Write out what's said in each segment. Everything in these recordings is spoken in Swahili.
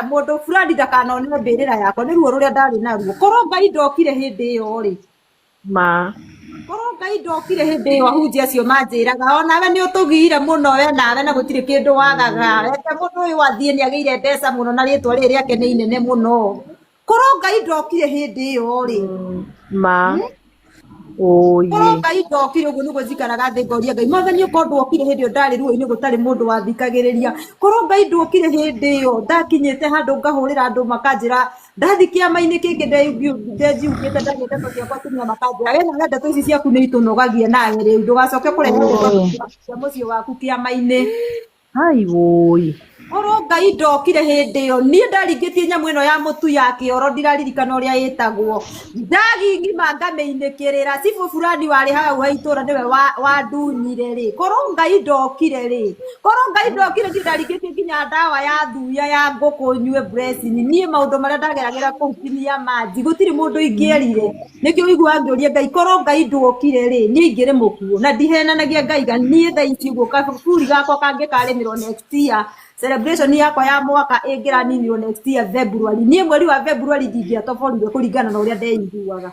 Mundu fulani ndakanone mbirira yakwa ni ruo ruria ndari naruo korwo Ngai ndokire hindi iyo ri ma korwo Ngai ndokire hindi iyo ahunjia acio manjiraga onawe ni utugire muno we nawe na gutiri kindu wagaga reke mundu uyu athie ni ageire mbeca muno na ritwa riri riake ni inene muno korwo Ngai ndokire hindi iyo ri ma oye korwo Ngai ndokire uguo niguo njikaraga thi ngoria Ngai mwathani ukorwo ndokire hindi iyo ndari ruo-ini gutari mundu wathikagiriria korwo Ngai ndokire hindi iyo ndakinyite handu ngahurira andu makanjira ndathi kiama-ini kiki ndejiugite ndagite to ciakwa tumia makanjira we na ndeto ici ciaku ni itunogagie nawe riu ndugacoke kurehe cia mucii waku kiama-ini hai woi korwo Ngai ndokire hindi iyo nie ndaringitie nyamu ino ya mutu ya kioro ndiraririkana uria yitagwo ndagingima ngameinikirira cibu fulani wari hau haitura niwe wandunyire ri korwo Ngai ndokire ri korwo Ngai ndokire ndaringitie nginya ndawa ya thuya ya nguku nyue blessing nie maundu maria ndageragira kuhikinia maji gutiri mundu ingierire nikio igua ngiuria Ngai korwo Ngai ndokire ri nie ingire mukuo na ndihenanagia Ngai ga nie tha ici guka buri gakwa kangikarimirwo next year celebration yakwa ya mwaka ingiraninio next year February nie mweri wa February ndingiatoborire kuringana na uria ndeiguaga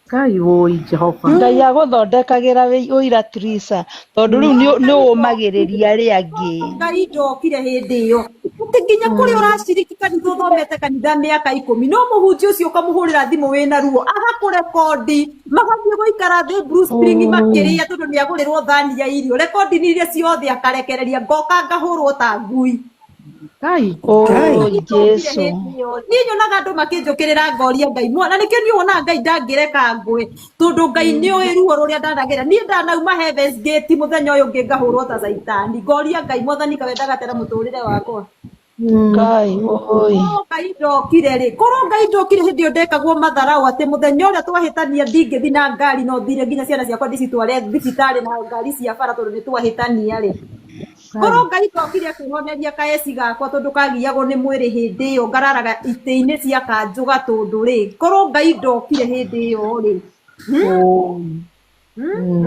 Ngai woi Jehova Ngai aguthondekagira uira Trisa tondu riu ni umagiriria ri angi Ngai ndokire hindi iyo nginya kuri uraciriki kanitha uthomete kanitha miaka 10 no muhunjia ucio ukamuhurira thimu wina ruo agakurekondi magathie guikara thi Bruce Spring makiria tondu ni agurirwo thani ya irio rekondi ni iria ciothe akarekereria ngoka ngahurwo ta ngui Ngai Jesu ni nyonaga andu makinjukirira ngoria Ngai mwana nikio ni wona Ngai ndangireka ngwe tondu Ngai ni oi ruo ruria ndanagira ni ndanauma Heaven's Gate muthenya uyu ngi ngahurwo ta Saitani ngoria Ngai mwathani kawe ndagatera muturire wakwa Ngai oi Ngai ndokire ri korwo Ngai ndokire hindi iyo ndekagwo matharau ati muthenya uria twahitania ndingithi na ngari no thire nginya ciana ciakwa ndicitware thibitari na ngari cia bara tondu ni twahitania ri korwo Ngai ndokire kwihoneria kaeci gakwa tondu kagiagwo ni mwiri hindi iyo ngararaga ite-ini cia kanjuga tondu ri korwo Ngai ndokire hindi iyo ri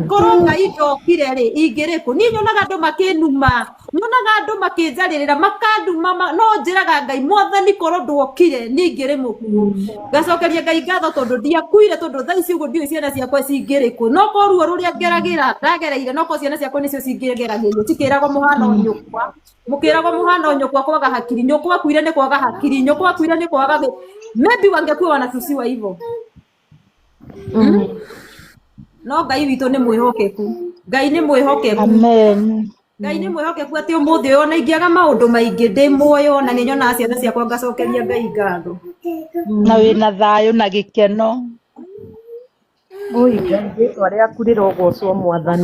korwo Ngai ndokire ri ingiriku ni nyonaga andu makinuma nyonaga andu makinjaririra makanduma no njiraga Ngai mwathani korwo ndokire ni ngiri mukuo ngacokeria Ngai ngatho tondu ndiakuire tondu thaa ici uguo ndio ciana ciakwa cingiriku no ko ruo ruria ngeragira ndagereire no ko ciana ciakwa nicio cingiragĩrio cikiragwo muhano nyukwa mukiragwo muhano nyukwa kwaga hakiri nyukwa kuire ni kwaga hakiri nyukwa kuire ni kwaga maybe wangekuwa wanatusiwa hivyo no Ngai witũ nĩ mwĩhokeku Ngai nĩ mwĩhokeku amen Ngai nĩ mwĩhokeku atĩ ũmũthĩ ũyũ ona ingĩaga maũndũ maingĩ ndĩ muoyo na nĩ nyonaga ciana ciakwa ngacokeria Ngai ngatho na wina thayo na gikeno oi rĩtwa rĩaku rĩrogocwo mwathani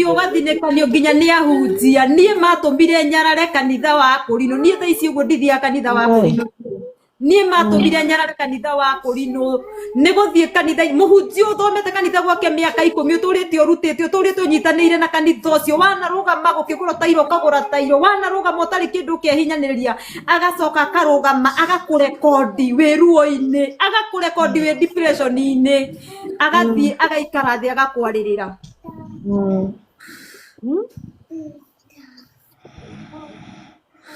ũgathinĩkanio nginya nĩ ahunjia niĩ matũmire nyarare kanitha wa Kũrinũ niĩ thaa ici ũguo ndithiaga kanitha wa Kũrinũ niĩ matũmire nyarare kanitha wa Kũrinũ nĩ gũthiĩ kanitha mũhunjia ũthomete kanitha gwake mĩaka 10 ũtũrĩte ũrutĩte ũtũrĩte ũnyitanĩire na kanitha ũcio wanarũgama gũkĩgũra tairo kagũra tairo wanarũgama ũtarĩ kĩndũ kĩahinyanĩrĩria agacoka akarũgama agakũrekondi wĩ ruo-inĩ agakũrekondi wĩ depression-inĩ agathiĩ agaikara thĩ agakwarĩrĩra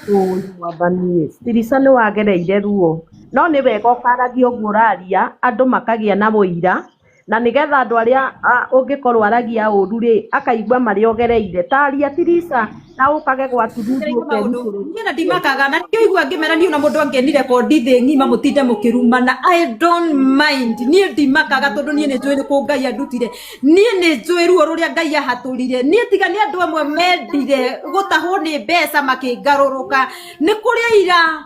oi mwathani Trisa nĩ wagereire ruo no nĩ wega ũkaragia ũguo ũraria andũ makagia na mũira na nĩgetha andũ arĩa ũngĩkorwo aragia ũru rĩ akaigua marĩa ũgereire taria Trisa na ũkage gwatururu niĩ na ndimakaga na kĩo igua ngĩmera niĩ ona mũndũ angĩenire kondi thĩ ng'ima mũtinde mũkĩrumana I don't mind niĩ ndimakaga tondu niĩ nĩ njũĩ nĩ kũ Ngai andutire niĩ nĩ njũĩ ruo rũrĩa Ngai ahatũrire niĩ tiga nĩ andũ amwe mendire gũtahwo nĩ mbeca makĩngarũrũka nĩ kũrĩa ira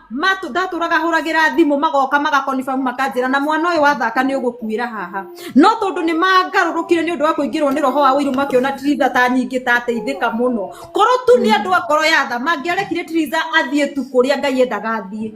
ndatũraga hũragĩra thimũ magoka magakonibam makanjĩra na mwana ũyũ wathaka nĩ ũgũkuĩra haha no tondu ni mangarurukire ni undu wa kuingirwo ni roho wa wiru makiona Trisa ta nyingi ta teithika muno korwo tu ni andu akoro ya tha mangiarekire Trisa athie tu kuria Ngai endaga athie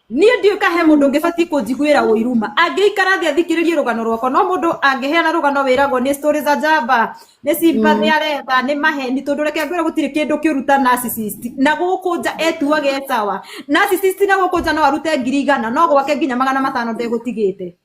ni ndio kahe mundu ngibati kunjiguira uiruma angiikara thi athikiririe rugano rwako no mundu angiheana rugano wiragwo ni stories za jamba ni sympathy aretha ni maheni tondu reke ngwira gutiri kindu kiuruta narcissist na gukunja etuage sawa narcissist na gukunja no arute 100 no gwake nginya 500 ndegutigite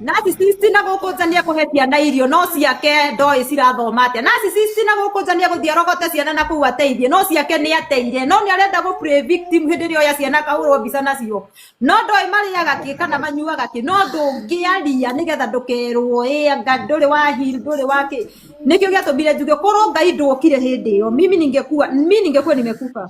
narcissist na gukujania kuhetia na irio no ciake ndoi cirathoma atia narcissist na gukujania guthia rogote ciana na kuu ateithie no ciake ni ateire no ni arenda gu play victim hindi rio ya ciana kahurwo mbica nacio no ndoi mariaga ki kana manyuaga ki no ndungiaria nigetha ndukerwo anga nduri wa hil nduri wake nikio giatubire njuge korwo Ngai ndukire hindi iyo mimi ningekuwa nimekufa.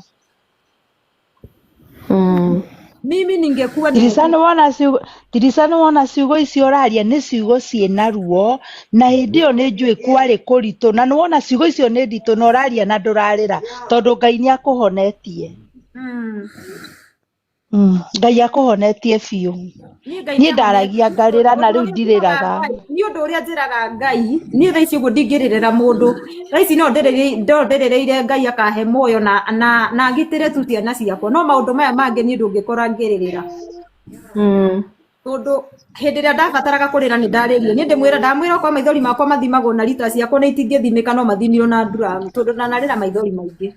Mimi ningekuwa Tirisano wona ciugo icio raria ni ciugo ciena ruo na hindi iyo ni njui kwari kuritu na wona ciugo icio ni nditu no raria na ndurarira tondu Ngai ni akuhonetie. Ngai akuhonetie biu. Ni ndaragia ngarira na riu ndiriraga. Ni undu uria njiraga Ngai ni thaici uguo ndingirira mundu. Thaici no nderereire Ngai akahe moyo na ngitire tu ciana ciakwa no maundu maya mangi ni ndungikora ngirira. Tondu hindi ria ndabataraga kurira ni ndaririe ni ndamwira kwa maithori makwa mathimagwo na lita ciakwa na itingithimika no mathiniro na nduramu tondu narira maithori maingi.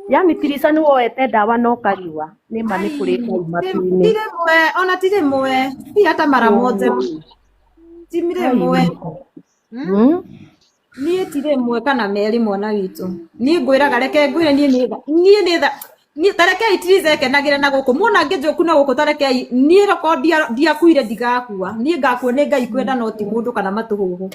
Yani Tirisa ni woete ndawa no kariwa ni manipulate matu-ini. Tire mwe ona tire mwe si hata mara moja. Timire mwe. Ni tire mwe kana meri mwana witu. Ni ngwiraga reke ngwire ni tareke itirize kenagira na guku muna ngejoku na guku tareke ni record dia kuire ndigakua ni ngakua ni Ngai kwenda no ti mundu kana matuhuhu.